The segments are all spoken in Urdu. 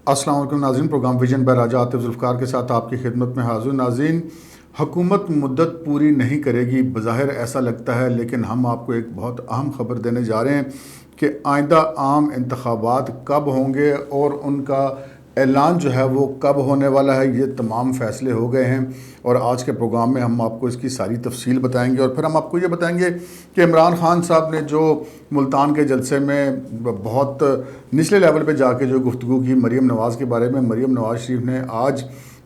السلام علیکم ناظرین، پروگرام ویژن بائی راجہ عاطف ذوالفقار کے ساتھ آپ کی خدمت میں حاضر ناظرین۔ حکومت مدت پوری نہیں کرے گی، بظاہر ایسا لگتا ہے، لیکن ہم آپ کو ایک بہت اہم خبر دینے جا رہے ہیں کہ آئندہ عام انتخابات کب ہوں گے اور ان کا اعلان جو ہے وہ کب ہونے والا ہے۔ یہ تمام فیصلے ہو گئے ہیں اور آج کے پروگرام میں ہم آپ کو اس کی ساری تفصیل بتائیں گے، اور پھر ہم آپ کو یہ بتائیں گے کہ عمران خان صاحب نے جو ملتان کے جلسے میں بہت نچلے لیول پہ جا کے جو گفتگو کی مریم نواز کے بارے میں، مریم نواز شریف نے آج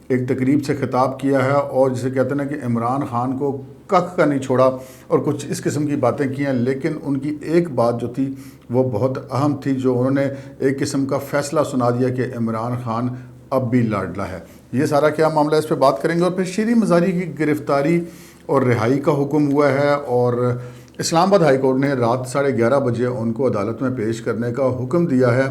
ایک تقریب سے خطاب کیا ہے اور جسے کہتے ہیں نا کہ عمران خان کو ککھ کا نہیں چھوڑا اور کچھ اس قسم کی باتیں کی ہیں، لیکن ان کی ایک بات جو تھی وہ بہت اہم تھی، جو انہوں نے ایک قسم کا فیصلہ سنا دیا کہ عمران خان ب بھی لاڈلا ہے۔ یہ سارا کیا معاملہ ہے، اس پہ بات کریں گے۔ اور پھر شیریں مزاری کی گرفتاری اور رہائی کا حکم ہوا ہے اور اسلام آباد ہائی کورٹ نے رات 11:30 بجے ان کو عدالت میں پیش کرنے کا حکم دیا ہے۔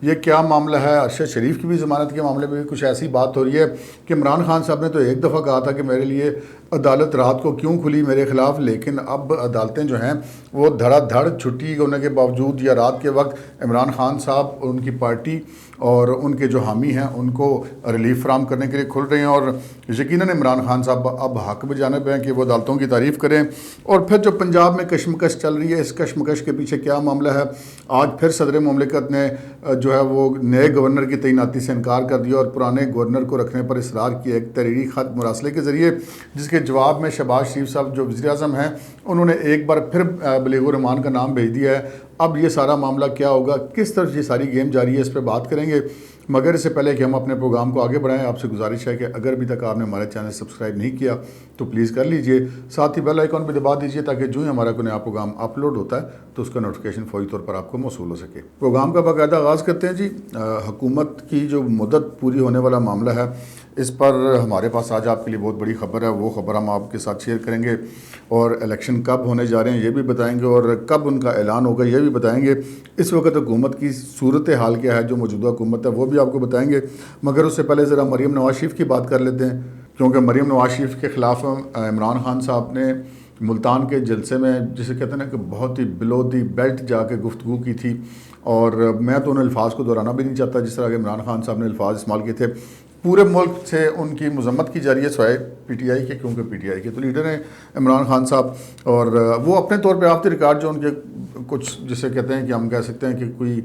یہ کیا معاملہ ہے؟ ارشد شریف کی بھی ضمانت کے معاملے میں بھی کچھ ایسی بات ہو رہی ہے کہ عمران خان صاحب نے تو ایک دفعہ کہا تھا کہ میرے لیے عدالت رات کو کیوں کھلی میرے خلاف، لیکن اب عدالتیں جو ہیں وہ دھڑا دھڑ چھٹی ہونے کے باوجود یا رات کے وقت عمران خان صاحب اور ان کی پارٹی اور ان کے جو حامی ہیں ان کو ریلیف فراہم کرنے کے لیے کھل رہے ہیں، اور یقیناً عمران خان صاحب اب حق بجانب ہیں کہ وہ عدالتوں کی تعریف کریں۔ اور پھر جو پنجاب میں کشمکش چل رہی ہے، اس کشمکش کے پیچھے کیا معاملہ ہے؟ آج پھر صدر مملکت نے جو ہے وہ نئے گورنر کی تعیناتی سے انکار کر دیا اور پرانے گورنر کو رکھنے پر اصرار کیا ایک تحریری خط مراسلے کے ذریعے، جس کے جواب میں شہباز شریف صاحب جو وزیر اعظم ہیں انہوں نے ایک بار پھر بلیغ الرحمان کا نام بھیج دیا ہے۔ اب یہ سارا معاملہ کیا ہوگا، کس طرح یہ ساری گیم جاری ہے، اس پہ بات کریں گے۔ مگر اس سے پہلے کہ ہم اپنے پروگرام کو آگے بڑھائیں، آپ سے گزارش ہے کہ اگر ابھی تک آپ نے ہمارے چینل سبسکرائب نہیں کیا تو پلیز کر لیجئے، ساتھ ہی بیل آئیکن بھی دبا دیجئے تاکہ جو ہی ہمارا کوئی نیا پروگرام اپلوڈ ہوتا ہے تو اس کا نوٹیفیکیشن فوری طور پر آپ کو موصول ہو سکے۔ پروگرام کا باقاعدہ آغاز کرتے ہیں جی۔ حکومت کی جو مدت پوری ہونے والا معاملہ ہے، اس پر ہمارے پاس آج آپ کے لیے بہت بڑی خبر ہے، وہ خبر ہم آپ کے ساتھ شیئر کریں گے، اور الیکشن کب ہونے جا رہے ہیں یہ بھی بتائیں گے، اور کب ان کا اعلان ہوگا یہ بھی بتائیں گے۔ اس وقت حکومت کی صورتحال کیا ہے، جو موجودہ حکومت ہے وہ بھی آپ کو بتائیں گے۔ مگر اس سے پہلے ذرا مریم نواز شریف کی بات کر لیتے ہیں، کیونکہ مریم نواز شریف کے خلاف عمران خان صاحب نے ملتان کے جلسے میں جسے کہتے ہیں نا کہ بہت ہی بلو دی بیلٹ جا کے گفتگو کی تھی، اور میں تو ان الفاظ کو دہرانا بھی نہیں چاہتا جس طرح کہ عمران خان صاحب نے الفاظ استعمال کیے تھے۔ پورے ملک سے ان کی مذمت کی جا رہی ہے سوائے پی ٹی آئی کے، کیونکہ پی ٹی آئی کے تو لیڈر ہیں عمران خان صاحب، اور وہ اپنے طور پہ آف دی ریکارڈ جو ان کے کچھ جسے کہتے ہیں کہ ہم کہہ سکتے ہیں کہ کوئی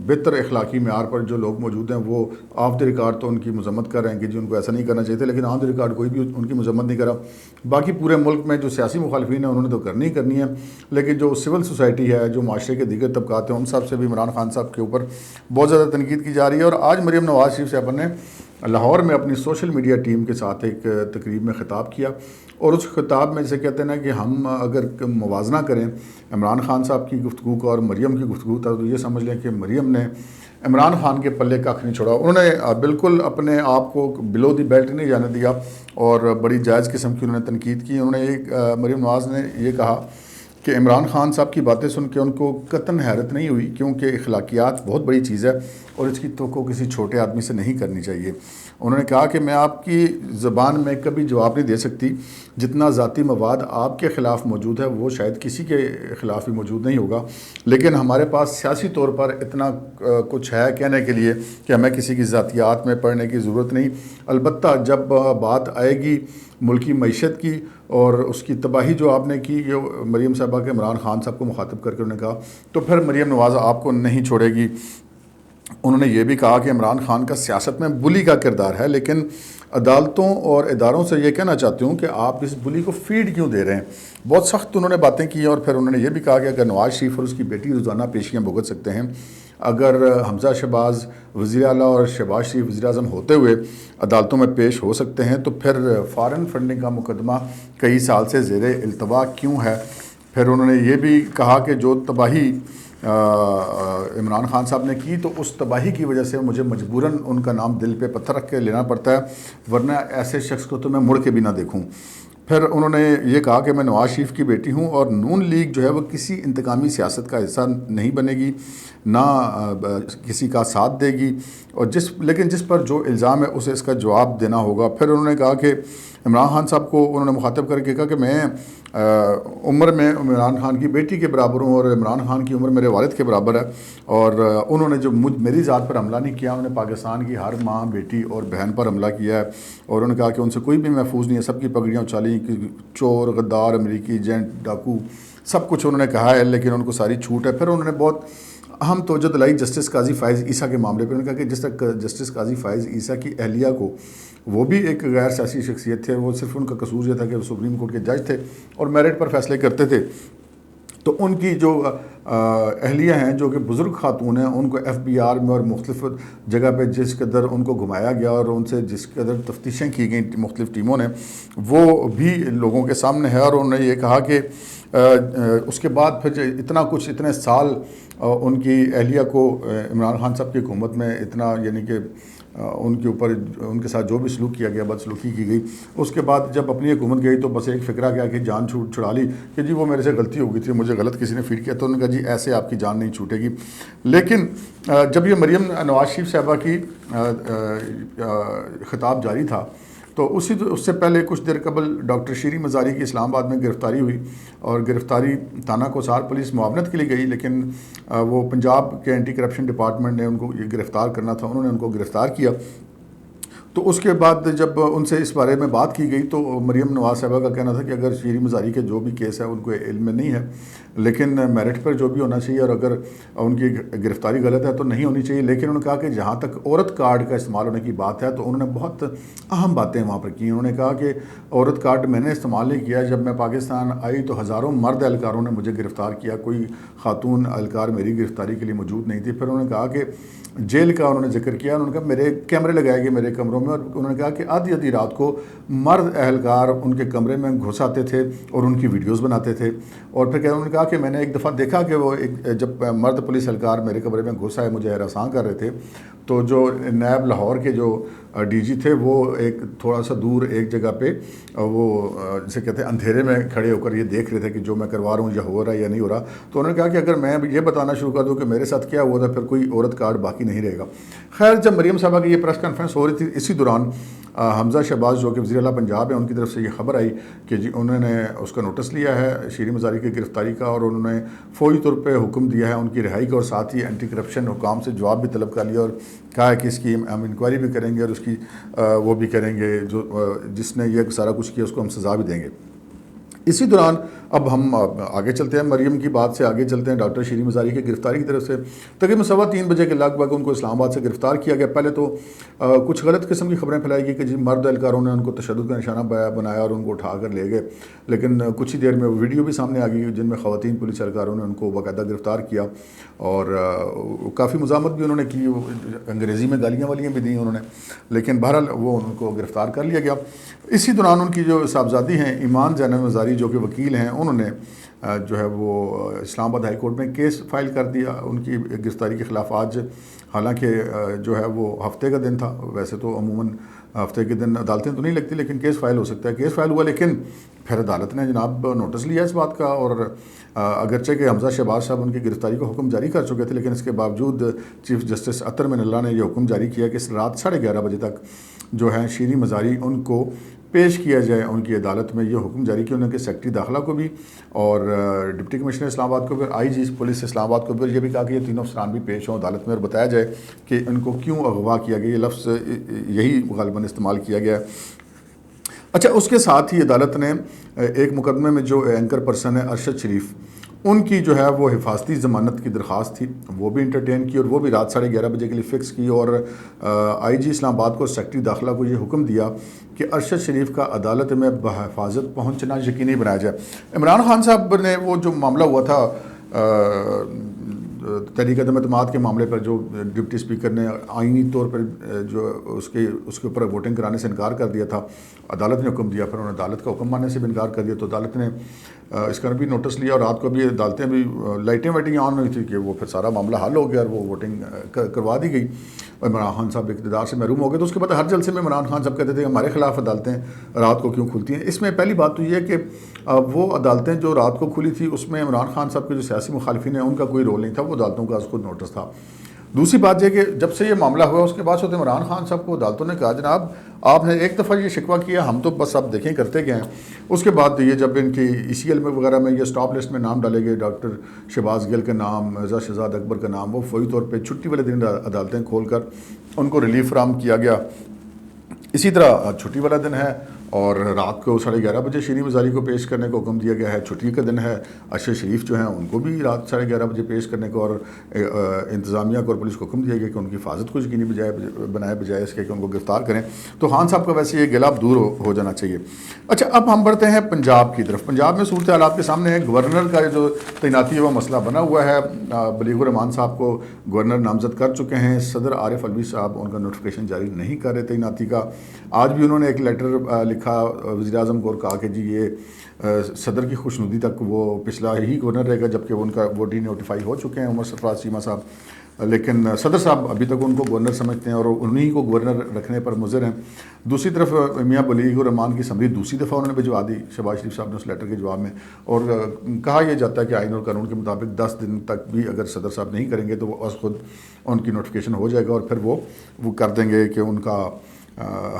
بہتر اخلاقی معیار پر جو لوگ موجود ہیں وہ آف دی ریکارڈ تو ان کی مذمت کر رہے ہیں کہ جی ان کو ایسا نہیں کرنا چاہیے تھا، لیکن آن دی ریکارڈ کوئی بھی ان کی مذمت نہیں کرا۔ باقی پورے ملک میں جو سیاسی مخالفین ہیں انہوں نے تو کرنی ہی کرنی ہے، لیکن جو سول سوسائٹی ہے، جو معاشرے کے دیگر طبقات ہیں، ان سب سے بھی عمران خان صاحب کے اوپر بہت زیادہ تنقید کی جا رہی ہے۔ اور آج مریم نواز شریف صاحبہ نے لاہور میں اپنی سوشل میڈیا ٹیم کے ساتھ ایک تقریب میں خطاب کیا، اور اس خطاب میں جسے کہتے ہیں نا کہ ہم اگر موازنہ کریں عمران خان صاحب کی گفتگو کا اور مریم کی گفتگو کا، تو یہ سمجھ لیں کہ مریم نے عمران خان کے پلے کخ نہیں چھوڑا۔ انہوں نے بالکل اپنے آپ کو بلو دی بیلٹ نہیں جانے دیا اور بڑی جائز قسم کی انہوں نے تنقید کی۔ انہوں نے مریم نواز نے یہ کہا کہ عمران خان صاحب کی باتیں سن کے ان کو قطعاً حیرت نہیں ہوئی، کیونکہ اخلاقیات بہت بڑی چیز ہے اور اس کی توقع کسی چھوٹے آدمی سے نہیں کرنی چاہیے۔ انہوں نے کہا کہ میں آپ کی زبان میں کبھی جواب نہیں دے سکتی، جتنا ذاتی مواد آپ کے خلاف موجود ہے وہ شاید کسی کے خلاف بھی موجود نہیں ہوگا، لیکن ہمارے پاس سیاسی طور پر اتنا کچھ ہے کہنے کے لیے کہ ہمیں کسی کی ذاتیات میں پڑھنے کی ضرورت نہیں۔ البتہ جب بات آئے گی ملکی معیشت کی اور اس کی تباہی جو آپ نے کی، یہ مریم صاحبہ کے عمران خان صاحب کو مخاطب کر کے انہوں نے کہا، تو پھر مریم نواز آپ کو نہیں چھوڑے گی۔ انہوں نے یہ بھی کہا کہ عمران خان کا سیاست میں بلی کا کردار ہے، لیکن عدالتوں اور اداروں سے یہ کہنا چاہتی ہوں کہ آپ اس بلی کو فیڈ کیوں دے رہے ہیں۔ بہت سخت انہوں نے باتیں کی، اور پھر انہوں نے یہ بھی کہا کہ اگر نواز شریف اور اس کی بیٹی روزانہ پیشیاں بھگت سکتے ہیں، اگر حمزہ شہباز وزیر اعلیٰ اور شہباز شریف وزیر اعظم ہوتے ہوئے عدالتوں میں پیش ہو سکتے ہیں، تو پھر فارن فنڈنگ کا مقدمہ کئی سال سے زیر التوا کیوں ہے۔ پھر انہوں نے یہ بھی کہا کہ جو تباہی عمران خان صاحب نے کی، تو اس تباہی کی وجہ سے مجھے مجبوراً ان کا نام دل پہ پتھر رکھ کے لینا پڑتا ہے، ورنہ ایسے شخص کو تو میں مڑ کے بھی نہ دیکھوں۔ پھر انہوں نے یہ کہا کہ میں نواز شریف کی بیٹی ہوں اور نون لیگ جو ہے وہ کسی انتقامی سیاست کا حصہ نہیں بنے گی، نہ کسی کا ساتھ دے گی، اور لیکن جس پر جو الزام ہے اسے اس کا جواب دینا ہوگا۔ پھر انہوں نے کہا کہ عمران خان صاحب کو انہوں نے مخاطب کر کے کہا کہ میں عمر میں عمران خان کی بیٹی کے برابر ہوں اور عمران خان کی عمر میرے والد کے برابر ہے، اور انہوں نے جو میری ذات پر حملہ نہیں کیا، انہوں نے پاکستان کی ہر ماں، بیٹی اور بہن پر حملہ کیا ہے، اور انہوں نے کہا کہ ان سے کوئی بھی محفوظ نہیں ہے، سب کی پگڑیاں اچھالی، چور، غدار، امریکی ایجنٹ، ڈاکو، سب کچھ انہوں نے کہا ہے، لیکن ان کو ساری چھوٹ ہے۔ پھر انہوں نے بہت اہم توجہ دلائی جسٹس قاضی فائز عیسیٰ کے معاملے پہ۔ انہوں نے کہا کہ جس طرح جسٹس قاضی فائز عیسیٰ کی اہلیہ کو، وہ بھی ایک غیر سیاسی شخصیت تھے، وہ صرف ان کا قصور یہ تھا کہ وہ سپریم کورٹ کے جج تھے اور میرٹ پر فیصلے کرتے تھے، تو ان کی جو اہلیہ ہیں جو کہ بزرگ خاتون ہیں، ان کو ایف بی آر میں اور مختلف جگہ پہ جس قدر ان کو گھمایا گیا اور ان سے جس قدر تفتیشیں کی گئیں مختلف ٹیموں نے، وہ بھی لوگوں کے سامنے ہے۔ اور انہوں نے یہ کہا کہ اس کے بعد پھر اتنا کچھ، اتنے سال ان کی اہلیہ کو عمران خان صاحب کی حکومت میں اتنا، یعنی کہ ان کے اوپر ان کے ساتھ جو بھی سلوک کیا گیا، بدسلوکی کی گئی، اس کے بعد جب اپنی حکومت گئی تو بس ایک فکرہ کیا کہ جان چھڑا لی کہ جی وہ میرے سے غلطی ہو گئی تھی، مجھے غلط کسی نے فیڈ کیا، تو انہوں نے کہا جی ایسے آپ کی جان نہیں چھوٹے گی۔ لیکن جب یہ مریم نواز شریف صاحبہ کی خطاب جاری تھا تو اس سے پہلے کچھ دیر قبل ڈاکٹر شیریں مزاری کی اسلام آباد میں گرفتاری ہوئی، اور گرفتاری تھانہ کوسار پولیس معاونت کے لیے گئی، لیکن وہ پنجاب کے اینٹی کرپشن ڈپارٹمنٹ نے ان کو یہ گرفتار کرنا تھا، انہوں نے ان کو گرفتار کیا۔ تو اس کے بعد جب ان سے اس بارے میں بات کی گئی تو مریم نواز صاحبہ کا کہنا تھا کہ اگر شیریں مزاری کے جو بھی کیس ہے ان کو علم میں نہیں ہے، لیکن میرٹ پر جو بھی ہونا چاہیے، اور اگر ان کی گرفتاری غلط ہے تو نہیں ہونی چاہیے۔ لیکن انہوں نے کہا کہ جہاں تک عورت کارڈ کا استعمال ہونے کی بات ہے تو انہوں نے بہت اہم باتیں وہاں پر کی۔ انہوں نے کہا کہ عورت کارڈ میں نے استعمال نہیں کیا، جب میں پاکستان آئی تو ہزاروں مرد اہلکاروں نے مجھے گرفتار کیا، کوئی خاتون اہلکار میری گرفتاری کے لیے موجود نہیں تھی۔ پھر انہوں نے کہا کہ جیل کا انہوں نے ذکر کیا، انہوں نے کہا میرے کیمرے لگائے گئے میرے کمروں میں، اور انہوں نے کہا کہ آدھی رات کو مرد اہلکار ان کے کمرے میں گھس آتے تھے اور ان کی ویڈیوز بناتے تھے۔ اور پھر انہوں نے کہا کہ میں نے ایک دفعہ دیکھا کہ وہ جب مرد پولیس اہلکار میرے کمرے میں گھس آئے، مجھے ہراساں کر رہے تھے، تو جو نیب لاہور کے جو ڈی جی تھے وہ ایک تھوڑا سا دور ایک جگہ پہ وہ جسے کہتے ہیں اندھیرے میں کھڑے ہو کر یہ دیکھ رہے تھے کہ جو میں کروا رہا ہوں یا ہو رہا ہے یا نہیں ہو رہا۔ تو انہوں نے کہا کہ اگر میں یہ بتانا شروع کر دوں کہ میرے ساتھ کیا ہوا تھا، پھر کوئی عورت کارڈ باقی نہیں رہے گا۔ خیر، جب مریم صاحبہ کی یہ پریس کانفرنس ہو رہی تھی، اسی دوران حمزہ شہباز جو کہ وزیر اعلیٰ پنجاب ہیں، ان کی طرف سے یہ خبر آئی کہ جی انہوں نے اس کا نوٹس لیا ہے شیریں مزاری کی گرفتاری کا، اور انہوں نے فوری طور پہ حکم دیا ہے ان کی رہائی کا، اور ساتھ ہی اینٹی کرپشن حکام سے جواب بھی طلب کر لیا، اور کہا ہے کہ اس کی ہم انکوائری بھی کریں گے اور اس کی وہ بھی کریں گے، جو جس نے یہ سارا کچھ کیا اس کو ہم سزا بھی دیں گے۔ اسی دوران اب ہم آگے چلتے ہیں، مریم کی بات سے آگے چلتے ہیں ڈاکٹر شیریں مزاری کی گرفتاری کی طرف سے۔ تقریباً 3:15 بجے کے لگ بھگ ان کو اسلام آباد سے گرفتار کیا گیا۔ پہلے تو کچھ غلط قسم کی خبریں پھیلائی گئی کہ جی مرد اہلکاروں نے ان کو تشدد کا نشانہ بنایا اور ان کو اٹھا کر لے گئے، لیکن کچھ ہی دیر میں ویڈیو بھی سامنے آ گئی جن میں خواتین پولیس اہلکاروں نے ان کو باقاعدہ گرفتار کیا، اور کافی مزاحمت بھی انہوں نے کی، انگریزی میں گالیاں والیاں بھی دیں انہوں نے، لیکن بہرحال وہ ان کو گرفتار کر لیا گیا۔ اسی دوران ان کی جو صاحبزادی ہیں ایمان زینب مزاری جو کہ وکیل ہیں، انہوں نے جو ہے وہ اسلام آباد ہائی کورٹ میں کیس فائل کر دیا ان کی گرفتاری کے خلاف۔ آج حالانکہ جو ہے وہ ہفتے کا دن تھا، ویسے تو عموماً ہفتے کے دن عدالتیں تو نہیں لگتی، لیکن کیس فائل ہو سکتا ہے، کیس فائل ہوا، لیکن پھر عدالت نے جناب نوٹس لیا اس بات کا، اور اگرچہ کہ حمزہ شہباز صاحب ان کی گرفتاری کا حکم جاری کر چکے تھے، لیکن اس کے باوجود چیف جسٹس اطہر من اللہ نے یہ حکم جاری کیا کہ رات 11:30 بجے تک جو ہے شیریں مزاری ان کو پیش کیا جائے ان کی عدالت میں۔ یہ حکم جاری کیا انہوں نے کہ سیکرٹری داخلہ کو بھی اور ڈپٹی کمشنر اسلام آباد کو بھی، آئی جی پولیس اسلام آباد کو بھی، یہ بھی کہا کہ یہ تینوں افسران بھی پیش ہوں عدالت میں اور بتایا جائے کہ ان کو کیوں اغوا کیا گیا۔ یہ لفظ یہی غالباً استعمال کیا گیا۔ اچھا، اس کے ساتھ ہی عدالت نے ایک مقدمے میں جو اینکر پرسن ہے ارشد شریف، ان کی جو ہے وہ حفاظتی ضمانت کی درخواست تھی، وہ بھی انٹرٹین کی، اور وہ بھی رات 11:30 بجے کے لیے فکس کی، اور آئی جی اسلام آباد کو سیکرٹری داخلہ کو یہ حکم دیا کہ ارشد شریف کا عدالت میں بحفاظت پہنچنا یقینی بنایا جائے۔ عمران خان صاحب نے وہ جو معاملہ ہوا تھا تحریک عدم اعتماد کے معاملے پر، جو ڈپٹی اسپیکر نے آئینی طور پر جو اس کے اوپر ووٹنگ کرانے سے انکار کر دیا تھا، عدالت نے حکم دیا، پھر انہوں نے عدالت کا حکم ماننے سے بھی انکار کر دیا، تو عدالت نے اس کا بھی نوٹس لیا، اور رات کو بھی عدالتیں بھی لائٹیں وائٹیں آن ہوئی تھی کہ وہ پھر سارا معاملہ حل ہو گیا اور وہ ووٹنگ کروا دی گئی، اور عمران خان صاحب اقتدار سے محروم ہو گئے۔ تو اس کے بعد ہر جلسے میں عمران خان صاحب کہتے تھے کہ ہمارے خلاف عدالتیں رات کو کیوں کھلتی ہیں۔ اس میں پہلی بات تو یہ ہے کہ وہ عدالتیں جو رات کو کھلی تھی اس میں عمران خان صاحب کے جو سیاسی مخالفین ہیں ان کا کوئی رول نہیں تھا، وہ عدالتوں کا خود نوٹس تھا۔ دوسری بات یہ کہ جب سے یہ معاملہ ہوا اس کے بعد سے عمران خان صاحب کو عدالتوں نے کہا جناب آپ نے ایک دفعہ یہ شکوہ کیا ہم تو بس اب دیکھیں کرتے گئے ہیں. اس کے بعد یہ جب ان کی ECL میں وغیرہ میں یہ اسٹاپ لسٹ میں نام ڈالے گئے ڈاکٹر شہباز گل کا نام, مرزا شہزاد اکبر کا نام, وہ فوری طور پہ چھٹی والے دن عدالتیں کھول کر ان کو ریلیف فراہم کیا گیا. اسی طرح چھٹی والا دن ہے اور رات کو 11:30 بجے شیریں مزاری کو پیش کرنے کو حکم دیا گیا ہے. چھٹی کا دن ہے, اشرف شریف جو ہیں ان کو بھی رات 11:30 بجے پیش کرنے کو اور انتظامیہ کو اور پولیس کو حکم دیا گیا کہ ان کی حفاظت کو یقینی بنائے بجائے اس کے کہ ان کو گرفتار کریں. تو خان صاحب کا ویسے یہ گلا اب دور ہو جانا چاہیے. اچھا اب ہم بڑھتے ہیں پنجاب کی طرف. پنجاب میں صورتحال آپ کے سامنے ہے. گورنر کا جو تعیناتی ہے وہ مسئلہ بنا ہوا ہے. بلیغ الرحمان صاحب کو گورنر نامزد کر چکے ہیں. صدر عارف علوی صاحب ان کا نوٹیفیکیشن جاری نہیں کر رہے تعیناتی کا. آج بھی انہوں نے ایک لیٹر لکھا وزیر اعظم کو اور کہا کہ جی یہ صدر کی خوشنودی تک وہ پچھلا ہی گورنر رہے گا, جبکہ ان کا وہ ڈی نوٹیفائی ہو چکے ہیں عمر سرفراز چیمہ صاحب. لیکن صدر صاحب ابھی تک ان کو گورنر سمجھتے ہیں اور انہی کو گورنر رکھنے پر مضر ہیں. دوسری طرف میاں بلیغ الرحمان کی سمری دوسری دفعہ انہوں نے بھجوا دی شہباز شریف صاحب نے اس لیٹر کے جواب میں, اور کہا یہ جاتا ہے کہ آئین اور قانون کے مطابق 10 دن تک بھی اگر صدر صاحب نہیں کریں گے تو وہ از خود ان کی نوٹیفیکیشن ہو جائے گا اور پھر وہ کر دیں گے کہ ان کا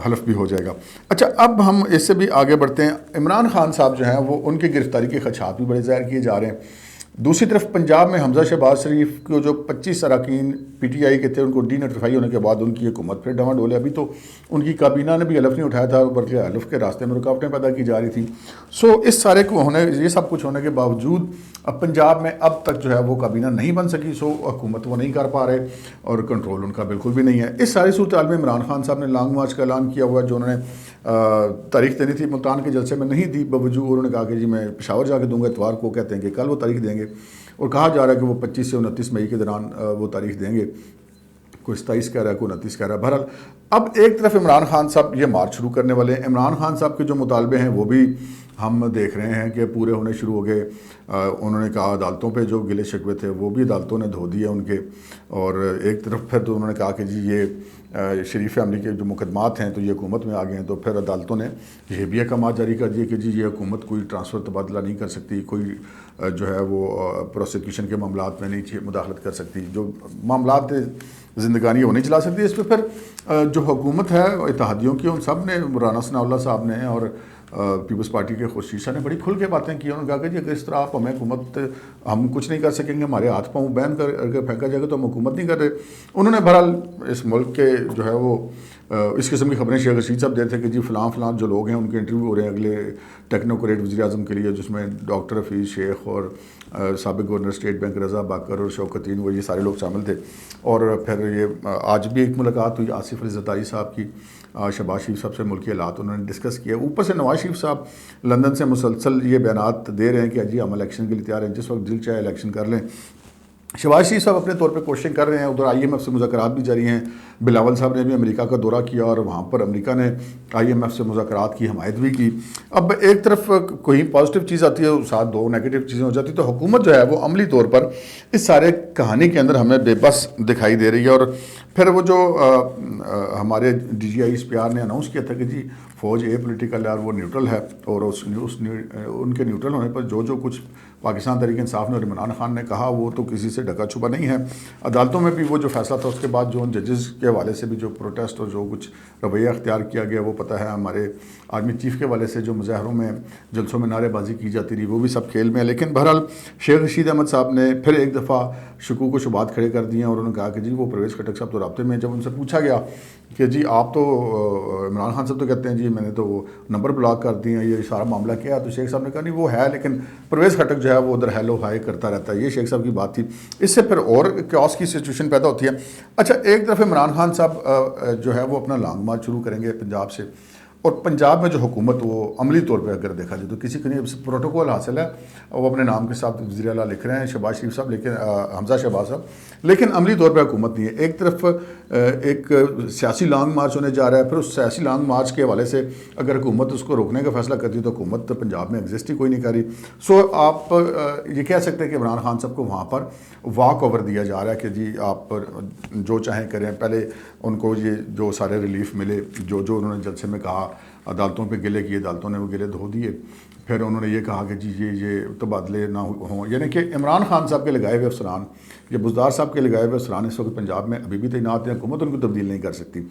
حلف بھی ہو جائے گا. اچھا اب ہم اس سے بھی آگے بڑھتے ہیں. عمران خان صاحب جو ہیں وہ ان کی گرفتاری کے خدشات بھی بڑے ظاہر کیے جا رہے ہیں. دوسری طرف پنجاب میں حمزہ شہباز شریف کو جو 25 اراکین PTI کے تھے ان کو ڈی نوٹیفائی ہونے کے بعد ان کی حکومت پھر ڈاما ڈولے. ابھی تو ان کی کابینہ نے بھی حلف نہیں اٹھایا تھا بلکہ حلف کے راستے میں رکاوٹیں پیدا کی جا رہی تھیں. اس سارے کو یہ سب کچھ ہونے کے باوجود اب پنجاب میں اب تک جو ہے وہ کابینہ نہیں بن سکی. حکومت وہ نہیں کر پا رہے اور کنٹرول ان کا بالکل بھی نہیں ہے. اس ساری صورتحال میں عمران خان صاحب نے لانگ مارچ کا اعلان کیا ہوا ہے جو انہوں نے تاریخ دینی تھی ملتان کے جلسے میں نہیں دی. باوجود انہوں نے کہا کہ جی میں پشاور جا کے دوں گا اتوار کو, کہتے ہیں کہ کل وہ تاریخ دیں گے اور کہا جا رہا ہے کہ وہ 25 سے 29 مئی کے دوران وہ تاریخ دیں گے. کوئی 27 کہہ رہا ہے, کوئی 29 کہہ رہا ہے. بہرحال اب ایک طرف عمران خان صاحب یہ مارچ شروع کرنے والے ہیں. عمران خان صاحب کے جو مطالبے ہیں وہ بھی ہم دیکھ رہے ہیں کہ پورے ہونے شروع ہو گئے. انہوں نے کہا عدالتوں پہ جو گلے شکوے تھے وہ بھی عدالتوں نے دھو دیے ان کے, اور ایک طرف پھر تو انہوں نے کہا کہ جی یہ شریف فیملی کے جو مقدمات ہیں تو یہ حکومت میں آ گئے ہیں. تو پھر عدالتوں نے یہ بھی احکامات جاری کر دیے کہ جی یہ حکومت کوئی ٹرانسفر تبادلہ نہیں کر سکتی, کوئی جو ہے وہ پروسیکیوشن کے معاملات میں نہیں مداخلت کر سکتی, جو معاملات زندگانی وہ نہیں چلا سکتی. اس پہ پھر جو حکومت ہے اتحادیوں کی ان سب نے, رانا ثناء اللہ صاحب نے اور پیپلز پارٹی کے خورشید شاہ نے بڑی کھل کے باتیں کی. انہوں نے کہا کہ جی اگر اس طرح آپ ہمیں حکومت ہم کچھ نہیں کر سکیں گے, ہمارے ہاتھ پاؤں بین کر کے پھینکا جائے گا تو ہم حکومت نہیں کر رہے. انہوں نے بہرحال اس ملک کے جو ہے وہ اس قسم کی خبریں شیخ رشید صاحب دیتے تھے کہ جی فلاں جو لوگ ہیں ان کے انٹرویو ہو رہے ہیں اگلے ٹیکنوکریٹ وزیر اعظم کے لیے, جس میں ڈاکٹر حفیظ شیخ اور سابق گورنر اسٹیٹ بینک رضا باکر اور شوکتین وہ یہ سارے لوگ شامل تھے. اور پھر یہ آج بھی ایک ملاقات ہوئی آصف علی زرداری صاحب کی, شہباز شریف صاحب سے ملکی حالات انہوں نے ڈسکس کیا. اوپر سے نواز شریف صاحب لندن سے مسلسل یہ بیانات دے رہے ہیں کہ جی ہم الیکشن کے لیے تیار ہیں, جس وقت دل چاہے الیکشن کر لیں. شہباز شریف صاحب اپنے طور پہ کوششیں کر رہے ہیں. ادھر IMF سے مذاکرات بھی جاری ہیں. بلاول صاحب نے بھی امریکہ کا دورہ کیا اور وہاں پر امریکہ نے IMF سے مذاکرات کی حمایت بھی کی. اب ایک طرف کوئی پازیٹیو چیز آتی ہے ساتھ دو نیگیٹو چیزیں ہو جاتی, تو حکومت جو ہے وہ عملی طور پر اس سارے کہانی کے اندر ہمیں بے بس دکھائی دے رہی ہے. اور پھر وہ جو ہمارے DGI SPR نے اناؤنس کیا تھا کہ جی فوج پولیٹیکل ہے اور وہ نیوٹرل ہے, اور ان کے نیوٹرل ہونے پر جو کچھ پاکستان تحریک انصاف نے اور عمران خان نے کہا وہ تو کسی سے ڈھکا چھپا نہیں ہے. عدالتوں میں بھی وہ جو فیصلہ تھا اس کے بعد جو ان ججز کے حوالے سے بھی جو پروٹیسٹ اور جو کچھ رویہ اختیار کیا گیا وہ پتہ ہے. ہمارے آرمی چیف کے حوالے سے جو مظاہروں میں جلسوں میں نعرے بازی کی جاتی رہی وہ بھی سب کھیل میں ہے. لیکن بہرحال شیخ رشید احمد صاحب نے پھر ایک دفعہ شکوک و شبہات کھڑے کر دیے اور انہوں نے کہا کہ جی وہ پرویز خٹک صاحب تو رابطے میں. جب ان سے پوچھا گیا کہ جی آپ تو عمران خان صاحب تو کہتے ہیں جی میں نے تو وہ نمبر بلاک کر دیے ہیں, یہ سارا معاملہ کیا ہے, تو شیخ صاحب نے کہا نہیں وہ ہے لیکن پرویز خٹک جو ہے وہ ادھر ہیلو ہائی کرتا رہتا ہے. یہ شیخ صاحب کی بات تھی. اس سے پھر اور کیوس کی سچویشن پیدا ہوتی ہے. اچھا ایک طرف عمران خان صاحب جو ہے وہ اپنا لانگ مارچ شروع کریں گے پنجاب سے, اور پنجاب میں جو حکومت وہ عملی طور پہ اگر دیکھا جائے تو کسی کو نہیں پروٹوکول حاصل ہے, وہ اپنے نام کے ساتھ وزیر اعلیٰ لکھ رہے ہیں شہباز شریف صاحب, لیکن حمزہ شہباز صاحب, لیکن عملی طور پہ حکومت نہیں ہے. ایک طرف ایک سیاسی لانگ مارچ ہونے جا رہا ہے, پھر اس سیاسی لانگ مارچ کے حوالے سے اگر حکومت اس کو روکنے کا فیصلہ کرتی ہے تو حکومت پنجاب میں ایگزسٹ ہی کوئی نہیں کر رہی. آپ یہ کہہ سکتے ہیں کہ عمران خان صاحب کو وہاں پر واک اوور دیا جا رہا ہے کہ جی آپ جو چاہیں کریں. پہلے ان کو یہ جو سارے ریلیف ملے جو انہوں نے جلسے میں کہا, عدالتوں پہ گلے کیے, عدالتوں نے وہ گلے دھو دیے. پھر انہوں نے یہ کہا کہ جی یہ تبادلے نہ ہوں، یعنی کہ عمران خان صاحب کے لگائے ہوئے افسران یا بزدار صاحب کے لگائے ہوئے افسران اس وقت پنجاب میں ابھی بھی تعینات ہیں، حکومت ان کو تبدیل نہیں کر سکتی۔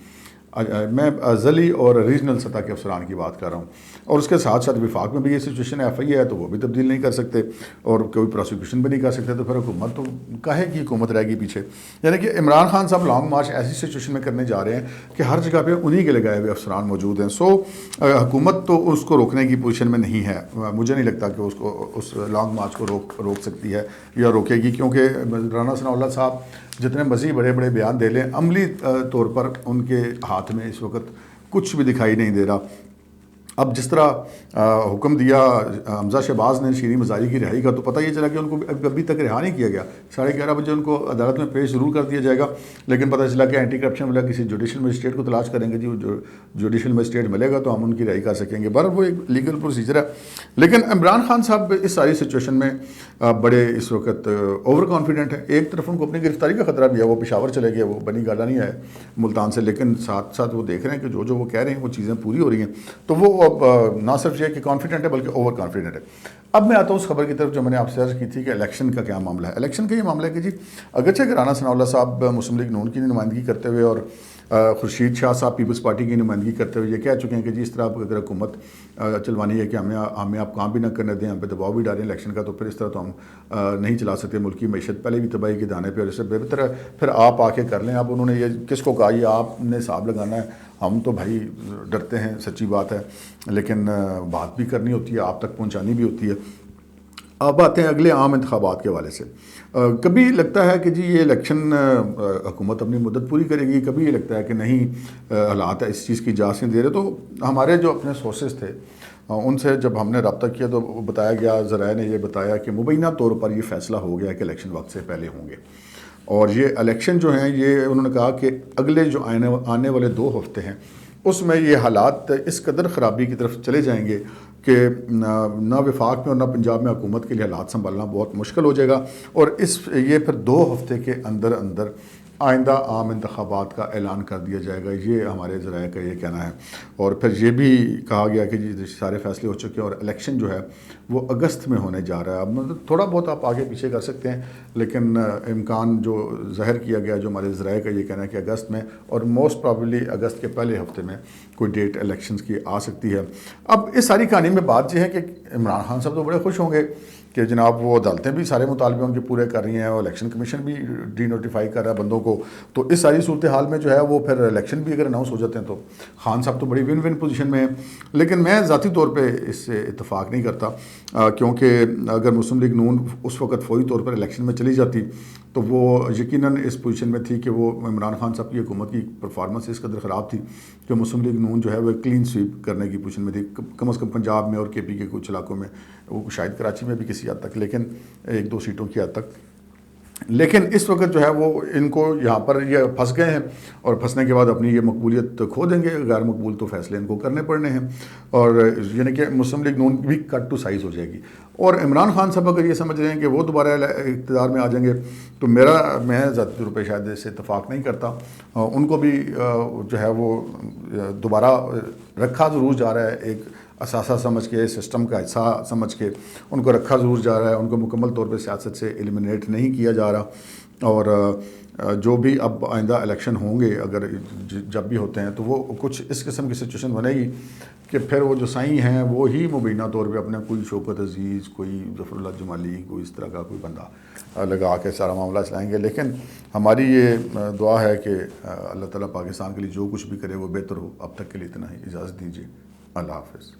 میں ضلعی اور ریجنل سطح کے افسران کی بات کر رہا ہوں، اور اس کے ساتھ ساتھ وفاق میں بھی یہ سچویشن ہے، ایف آئی ہے تو وہ بھی تبدیل نہیں کر سکتے اور کوئی پروسیکیوشن بھی نہیں کر سکتے، تو پھر حکومت تو کاہے کی حکومت رہے گی پیچھے۔ یعنی کہ عمران خان صاحب لانگ مارچ ایسی سچویشن میں کرنے جا رہے ہیں کہ ہر جگہ پہ انہی کے لگائے ہوئے افسران موجود ہیں۔ سو حکومت تو اس کو روکنے کی پوزیشن میں نہیں ہے، مجھے نہیں لگتا کہ اس کو اس لانگ مارچ کو روک سکتی ہے یا روکے گی، کیونکہ رانا ثناء اللہ صاحب جتنے مزید بڑے بڑے بیان دے لیں، عملی طور پر ان کے ہاتھ میں اس وقت کچھ بھی دکھائی نہیں دے رہا۔ اب جس طرح حکم دیا حمزہ شہباز نے شیریں مزاری کی رہائی کا، تو پتہ یہ چلا کہ ان کو ابھی تک رہا نہیں کیا گیا، 11:30 بجے ان کو عدالت میں پیش ضرور کر دیا جائے گا، لیکن پتہ چلا کہ اینٹی کرپشن والا کسی جوڈیشل مجسٹریٹ کو تلاش کریں گے، جی وہ جوڈیشل مجسٹریٹ ملے گا تو ہم ان کی رہائی کر سکیں گے۔ بہرحال وہ ایک لیگل پروسیجر ہے، لیکن عمران خان صاحب اس ساری سچویشن میں بڑے اس وقت اوور کانفیڈنٹ ہیں۔ ایک طرف ان کو اپنی گرفتاری کا خطرہ بھی ہے، وہ پشاور چلے گئے، وہ بنی گالا نہیں آئے ملتان سے، لیکن ساتھ ساتھ وہ دیکھ رہے ہیں کہ جو وہ کہہ رہے ہیں وہ چیزیں پوری ہو رہی ہیں، تو وہ اب نہ صرف یہ کہ کانفیڈنٹ ہے بلکہ اوور کانفیڈنٹ ہے۔ اب میں آتا ہوں اس خبر کی طرف جو میں نے آپ سے عرض کی تھی کہ الیکشن کا کیا معاملہ ہے۔ الیکشن کا یہ معاملہ ہے کہ جی اگرچہ کہ رانا ثناء اللہ صاحب مسلم لیگ نون کی نمائندگی کرتے ہوئے اور خورشید شاہ صاحب پیپلز پارٹی کی نمائندگی کرتے ہوئے یہ کہہ چکے ہیں کہ جی اس طرح اگر حکومت چلوانی ہے کہ ہمیں آپ کام بھی نہ کرنے دیں، ہم پہ دباؤ بھی ڈالیں الیکشن کا، تو پھر اس طرح تو ہم نہیں چلا سکتے، ملکی معیشت پہلے بھی تباہی کے دانے پہ، اور اس سے بہتر ہے پھر آپ آ کے کر لیں۔ اب انہوں نے یہ کس کو کہا، یہ آپ نے حساب لگانا ہے، ہم تو بھائی ڈرتے ہیں، سچی بات ہے، لیکن بات بھی کرنی ہوتی ہے، آپ تک پہنچانی بھی ہوتی ہے۔ اب آتے ہیں اگلے عام انتخابات کے حوالے سے۔ کبھی لگتا ہے کہ جی یہ الیکشن حکومت اپنی مدت پوری کرے گی، کبھی یہ لگتا ہے کہ نہیں حالات اس چیز کی اجازت نہیں دے رہے۔ تو ہمارے جو اپنے سورسز تھے ان سے جب ہم نے رابطہ کیا تو بتایا گیا، ذرائع نے یہ بتایا کہ مبینہ طور پر یہ فیصلہ ہو گیا کہ الیکشن وقت سے پہلے ہوں گے، اور یہ الیکشن جو ہیں یہ انہوں نے کہا کہ اگلے جو آنے والے 2 ہفتے ہیں اس میں یہ حالات اس قدر خرابی کی طرف چلے جائیں گے کہ نہ وفاق میں اور نہ پنجاب میں حکومت کے لیے حالات سنبھالنا بہت مشکل ہو جائے گا، اور یہ پھر 2 ہفتے کے اندر آئندہ عام انتخابات کا اعلان کر دیا جائے گا، یہ ہمارے ذرائع کا یہ کہنا ہے۔ اور پھر یہ بھی کہا گیا کہ جی سارے فیصلے ہو چکے ہیں اور الیکشن جو ہے وہ اگست میں ہونے جا رہا ہے۔ اب مطلب تھوڑا بہت آپ آگے پیچھے کر سکتے ہیں، لیکن امکان جو ظاہر کیا گیا جو ہمارے ذرائع کا یہ کہنا ہے کہ اگست میں، اور موسٹ پرابیبلی اگست کے پہلے ہفتے میں کوئی ڈیٹ الیکشنز کی آ سکتی ہے۔ اب اس ساری کہانی میں بات یہ ہے کہ عمران خان صاحب تو بڑے خوش ہوں گے کہ جناب وہ عدالتیں بھی سارے مطالبے ان کے پورے کر رہی ہیں اور الیکشن کمیشن بھی ڈی نوٹیفائی کر رہا ہے بندوں کو، تو اس ساری صورتحال میں جو ہے وہ پھر الیکشن بھی اگر اناؤنس ہو جاتے ہیں تو خان صاحب تو بڑی ون ون پوزیشن میں ہیں۔ لیکن میں ذاتی طور پہ اس سے اتفاق نہیں کرتا، کیونکہ اگر مسلم لیگ نون اس وقت فوری طور پر الیکشن میں چلی جاتی تو وہ یقیناً اس پوزیشن میں تھی کہ وہ عمران خان صاحب کی حکومت کی پرفارمنس اس قدر خراب تھی کہ مسلم لیگ نون جو ہے وہ کلین سویپ کرنے کی پوزیشن میں تھی، کم از کم پنجاب میں اور کے پی کے کچھ علاقوں میں، وہ شاید کراچی میں بھی کسی حد تک، لیکن 1-2 سیٹوں کی حد تک۔ لیکن اس وقت جو ہے وہ ان کو یہاں پر یہ پھنس گئے ہیں، اور پھنسنے کے بعد اپنی یہ مقبولیت کھو دیں گے، غیر مقبول تو فیصلے ان کو کرنے پڑنے ہیں، اور یعنی کہ مسلم لیگ نون بھی کٹ ٹو سائز ہو جائے گی۔ اور عمران خان صاحب اگر یہ سمجھ رہے ہیں کہ وہ دوبارہ اقتدار میں آ جائیں گے تو میں ذاتی طور پہ شاید اس سے اتفاق نہیں کرتا۔ ان کو بھی جو ہے وہ دوبارہ رکھا ضرور جا رہا ہے، ایک اثاثہ سمجھ کے، سسٹم کا حصہ سمجھ کے ان کو رکھا ضرور جا رہا ہے، ان کو مکمل طور پہ سیاست سے ایلیمنیٹ نہیں کیا جا رہا، اور جو بھی اب آئندہ الیکشن ہوں گے اگر جب بھی ہوتے ہیں تو وہ کچھ اس قسم کی سچویشن بنے گی کہ پھر وہ جو سائیں ہیں وہ ہی مبینہ طور پہ اپنے کوئی شوکت عزیز، کوئی ظفر اللہ جمالی، کوئی اس طرح کا کوئی بندہ لگا کے سارا معاملہ چلائیں گے۔ لیکن ہماری یہ دعا ہے کہ اللہ تعالیٰ پاکستان کے لیے جو کچھ بھی کرے وہ بہتر ہو۔ اب تک کے لیے اتنا ہی، اجازت دیجیے، اللہ حافظ۔